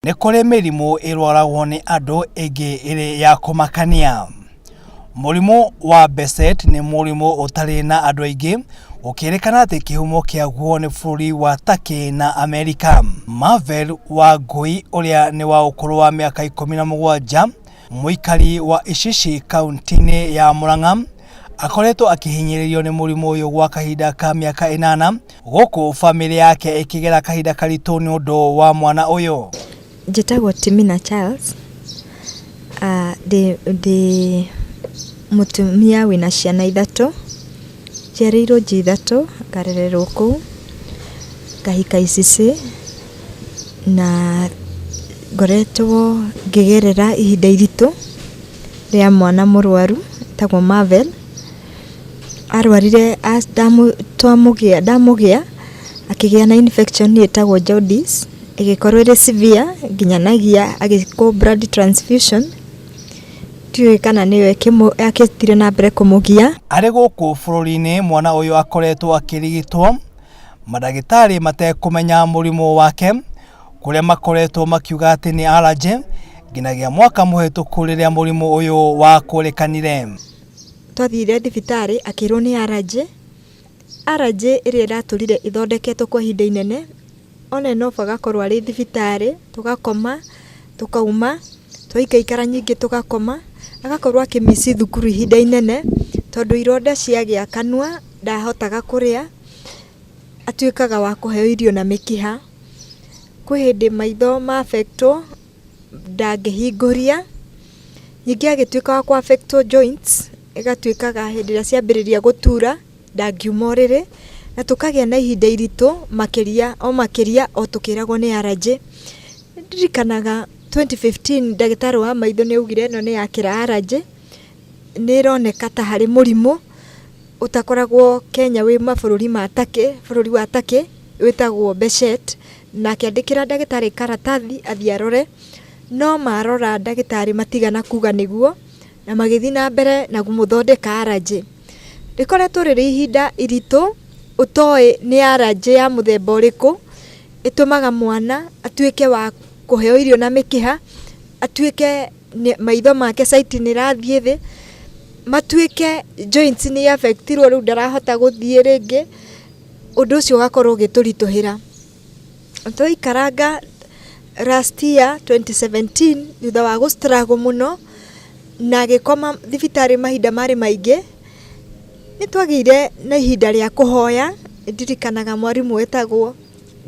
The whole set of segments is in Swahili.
Nĩ kũrĩ mĩrimũ ĩrwaragwo nĩ andũ ĩngĩ ĩrĩ ya kũmakania. Mũrimũ wa Behcet nĩ mũrimũ ũtarĩ na andũ aingĩ, ũkĩrĩkana atĩ kĩhumo kĩaguo nĩ bũrũri wa Turkey na Amerika. Marvel Wangui ũrĩa nĩ wa ũkũrũ wa mĩaka 17, mũikari wa Icici kaunti-inĩ ya Murang'a, akoretwo akĩhinyĩrĩrio nĩ mũrimũ ũyũ gwa kahinda ka mĩaka 8, gũkũ famĩlĩ yake ĩkĩgera kahinda karitũ nĩ ũndũ wa mwana ũyũ. Njĩtagwo Timina Charles, ndĩ mũtumia wĩna ciana 3, njiarĩirwo nji 3, ngarererwo kũu, ngahika Icici, na ngoretwo ngĩgerera ihinda iritũ rĩa mwana mũrwaru etagwo Marvel. Arwarire ndamũgĩa akĩgĩa na infection ĩtagwo jaundice, ĩgĩkorwo ĩrĩ severe nginyanagia agĩkwo blood transfusion. Tiũĩ kana nĩyo akĩtire na mbere kũmũgia. Arĩ gũkũ bũrũri-inĩ, mwana ũyũ akoretwo akĩrigitwo, madagĩtarĩ matekũmenya mũrimũ wake, kũrĩa makoretwo makiuga atĩ nĩ allergy, nginagia mwaka mũhetũku rĩrĩa mũrimũ ũyũ wakũrĩkanire. Twathire thibitarĩ akĩrwo nĩ allergy ĩrĩa ĩratũrire ithondeketwo kwa ihinda inene. Ona no bagakorwo arĩ thibitarĩ, tũgakoma, tũkauma, twaikaikara nyingĩ tũgakoma, agakorwo akĩmici thukuru ihinda inene tondũ ironda ciagĩa kanua ndahotaga kũrĩa, atuĩkaga wa kũheo irio na mĩkiha. Kwĩ hĩndĩ maitho ma-affectwo, ndangĩhingũria, nyingĩ agĩtuĩka wa ku-affectwo joints, ĩgatuĩkaga hĩndĩ ĩrĩa ciambĩrĩria gũtura ndangiuma ũrĩrĩ, na tũkagĩa na ihinda iritũ makĩria o tũkĩragwo nĩ allergy. Ndirikanaga 2015 ndagĩtarĩ wa maitho nĩ augire ĩno nĩ yakĩra allergy, nĩ ĩroneka ta harĩ mũrimũ ũtakoragwo Kenya wĩ mabũrũri ma Turkey, bũrũri wa Turkey wĩtagwo Behcet, na akĩandĩkĩra ndagĩtarĩ karatathi athiĩ arore, no marora ndagĩtarĩ matigana kuga nĩguo, na magĩthiĩ na mbere na kũmũthondeka allergy. Rĩkoretwo rĩrĩ ihinda iritũ, ũtoĩ nĩ allergy ya mũthemba ũrĩkũ ĩtũmaga mwana atuĩke wa kũheo irio na mĩkiha, atuĩke maitho make sight nĩ rathiĩ thĩ, matuĩke joints nĩ affectirwo, rĩu ndarahota gũthiĩ rĩngĩ, ũndũ ũcio ũgakorwo ũgĩtũritũhĩra. Twaikaranga last year 2017 thutha wa gũstruggle mũno na agĩkoma thibitarĩ mahinda marĩ maingĩ, nĩ twagĩire na ihinda rĩa kũhoya. Ndirikanaga mwarimũ wetagwo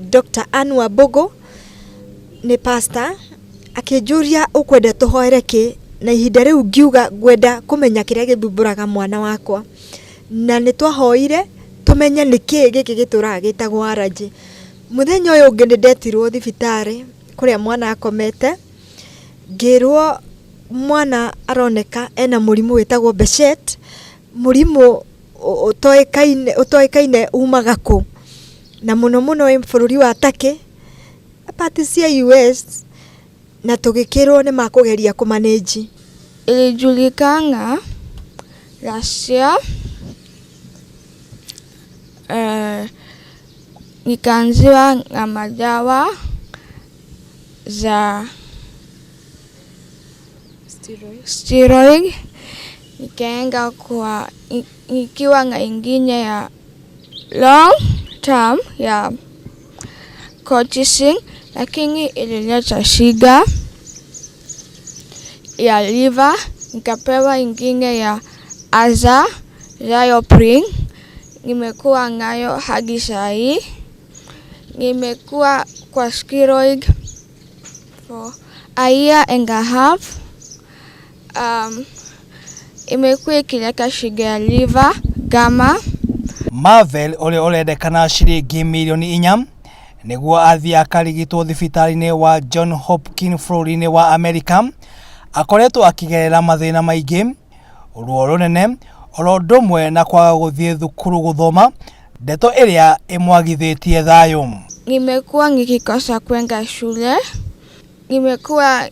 Dr. Anwa Bogo, nĩ pastor, akĩnjũria ũkwenda tũhoere kĩ, na ihinda rĩu ngiuga ngwenda kũmenya kĩrĩa gĩthumbũraga mwana wakwa, na nĩ twahoire tũmenye nĩkĩ gĩkĩ gĩtũraga gĩtagwo allergy. Mũthenya ũyũ ũngĩ nĩ ndetirwo thibitarĩ kũrĩa mwana akomete, ngĩrwo mwana aroneka ena mũrimũ wĩtagwo Behcet, mũrimũ ũtoĩkaine umaga kũ, na mũno wĩ bũrũri wa Turkey, pati cia US, na tũgĩkĩrwo nĩ makũgeria kũmanĩnji. Ilijulikana last year, nikaanziwa na madawa za steroid, nikaenda kwa nikiwa na ingine ya long term ya cortisone, lakini ilileta shida ya liver. Nikapewa ingine ya azathioprine, nimekuwa nayo hadi saa hii. Nimekuwa kwa steroid for a year and a half. Imekuwa ikileta shida ya liver gama. Marvel ũrĩa ũrendekana ciringi milioni 4 nĩguo athiĩ akarigitwo thibitarĩ-inĩ wa John Hopkins bũrũri-inĩ wa Amerika, akoretwo akĩgerera mathĩna maingĩ, ruo rũnene, oro ũndũ ũmwe na kwaga gũthiĩ thukuru gũthoma, ndeto ĩrĩa ĩmwagithĩtie thayũ. Nimekuwa nikikosa kwenda shule, nimekuwa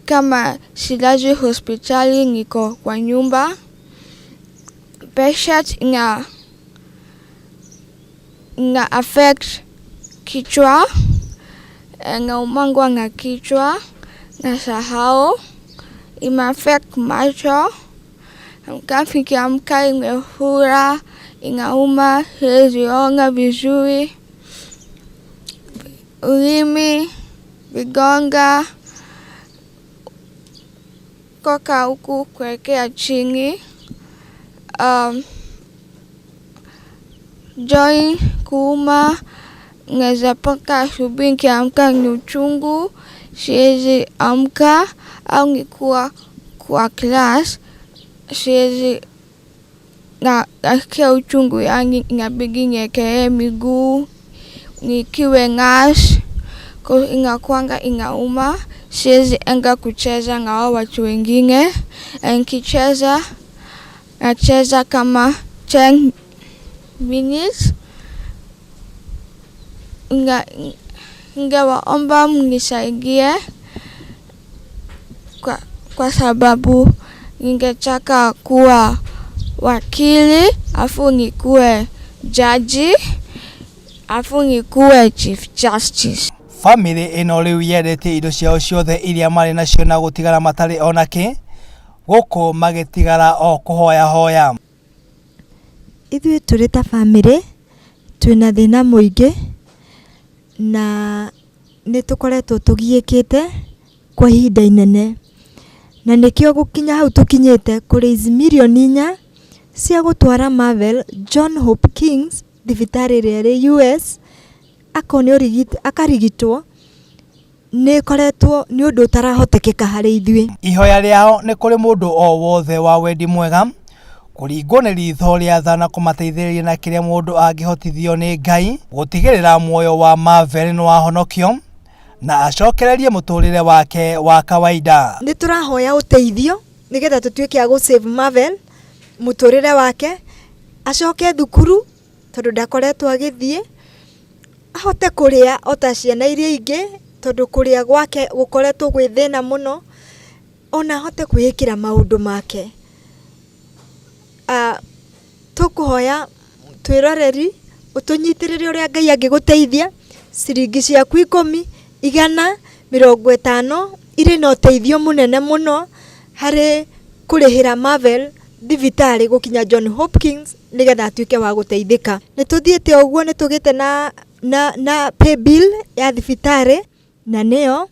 kama silaji hospitali, niko kwa nyumba. Behcet na affect kichwa, Naumangwa na kichwa, nasahau, imeaffect macho, nikiamka imefura, inauma, siwezi ona vizuri, ulimi, vigonga, koka huku kuelekea chini, joint kuuma, naweza paka asubuhi nikiamka ni uchungu, siwezi amka, au nikuwa kwa class, siwezi nasikia uchungu, yani inabidi niekelee miguu, nikiwe nurse, inakuanga inauma, siwezi enda kucheza na hao watu wengine, nikicheza nacheza kama 10 minutes. Ningewaomba mnisaidie kwa sababu ningetaka kuwa wakili, afu nikuwe jaji, afu nikuwe chief justice. Family ino riu yendete indo ciao ciothe iria mari nacio na gutigara matari onake guku magitigara o kuhoya hoya. Ithuĩ tũrĩ ta family twĩna thĩna mũingĩ na nĩ tũkoretwo tũgiĩkĩte kwa ihinda inene, na nĩkĩo gũkinya hau tũkinyĩte kũraise mirioni 4 cia gũtwara Marvel John Hopkins thibitarĩ ĩrĩa ĩrĩ US akarigitwo. Nĩ koretwo nĩ ũndũ ũtarahotekeka harĩ ithuĩ. Ihoya rĩao nĩ kũrĩ mũndũ o wothe wa wendi mwega kuringwo nĩ ritho rĩa tha na kũmateithĩrĩria na kĩrĩa mũndũ angĩhotithio nĩ Ngai gũtigĩrĩra muoyo wa Marvel nĩ wahonokio na acokererie mũtũrĩre wake wa kawaida. Nĩ tũrahoya ũteithio nĩgetha tũtuĩke a gũ-save Marvel mũtũrĩre wake, acoke thukuru tondũ ndakoretwo agĩthiĩ, ahote kũrĩa ota ciana iria ingĩ tondũ kũrĩa gwake gũkoretwo gwĩ thĩna mũno, ona ahote kwĩĩkĩra maũndũ make. Tũkũhoya twĩroreri ũtũnyitĩrĩre ũrĩa Ngai angĩgũteithia, ciringi ciaku 10, 100, 50 irĩ na ũteithio mũnene mũno harĩ kũrĩhĩra Marvel thibitarĩ gũkinya John Hopkins nĩgetha atuĩke wa gũteithĩka. Nĩ tũthiĩte ũguo, nĩ tũgĩte na pay bill ya thibitarĩ na nĩyo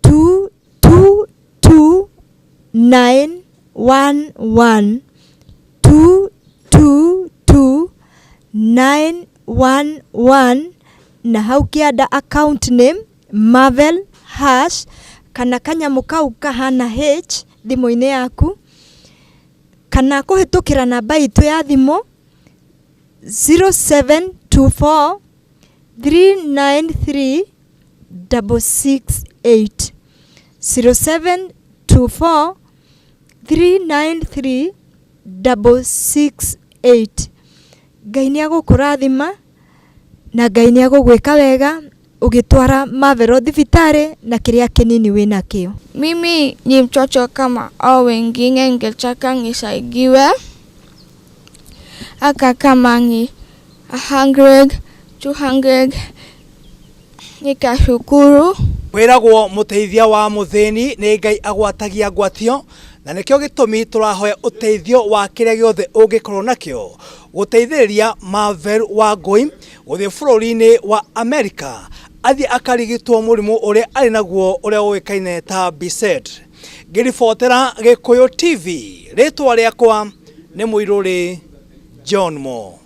222911 222911 na hau kĩanda account name Marvel hash kana kanyamũ kau kahana H thimũ-inĩ yaku, kana kũhĩtũkĩra namba itũ ya thimũ 0724 393 668 0724 393 668. Ngai nĩ agũkũrathima na Ngai nĩ agũgwĩka wega ugitwara Marvel thibitarĩ na kĩrĩa kĩnini wĩna kĩo. Mimi ni mtoto kama hao wengine, ningetaka nisaidiwe aka kama ni 100 200 nikashukuru. Wĩragwo mũteithia wa mũthĩni nĩ Ngai agwatagia ngwatio, na nĩkĩo gĩtũmi tũrahoya ũteithio wa kĩrĩa gĩothe ũngĩkorwo nakĩo gũteithĩrĩria Marvel Wangui gũthiĩ bũrũri-inĩ wa Amerika athiĩ akarigitwo mũrimũ ũrĩa arĩ naguo ũrĩa ũĩkaine ta Beset. Ngĩribotera Gĩkũyũ TV, rĩtwa rĩakwa nĩ Mũirũrĩ John Mo.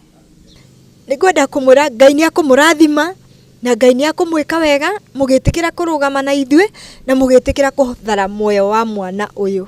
Nĩngwenda kũmũra Ngai nĩ akũmũrathima na Ngai nĩ akũmwĩka wega mũgĩtĩkĩra kũrũgama na ithuĩ na mũgĩtĩkĩra kũhothara muoyo wa mwana ũyũ.